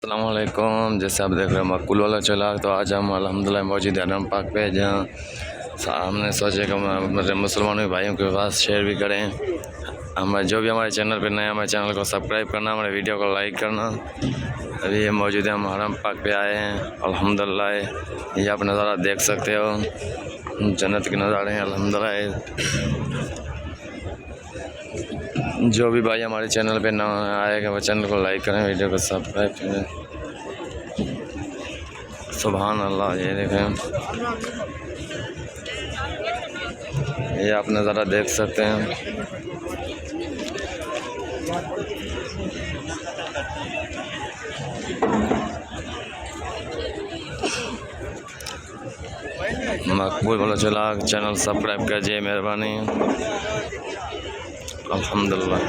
अस्सलामुअलैकुम। जैसे आप देख रहे हैं मकबूल वाला चला, तो आज हम अल्हम्दुलिल्लाह मौजूद है हरम पाक पे, जहाँ हमने सोचे कि मेरे मुसलमानों भाइयों के पास शेयर भी करें। हमारे जो भी हमारे चैनल पे नए, हमारे चैनल को सब्सक्राइब करना, हमारे वीडियो को लाइक करना। अभी ये मौजूद है, हम हरम पाक पे आए हैं अल्हम्दुलिल्लाह। ये आप नज़ारा देख सकते हो, जन्नत के नज़ारे हैं अल्हम्दुलिल्लाह। जो भी भाई हमारे चैनल पे ना आएगा वो चैनल को लाइक करें, वीडियो को सब्सक्राइब करें। सुभान अल्लाह। ये देखें, ये आप नज़ारा देख सकते हैं। मकबूल वाला चला चैनल सब्सक्राइब कीजिए, मेहरबानी। अल्हम्दुलिल्लाह।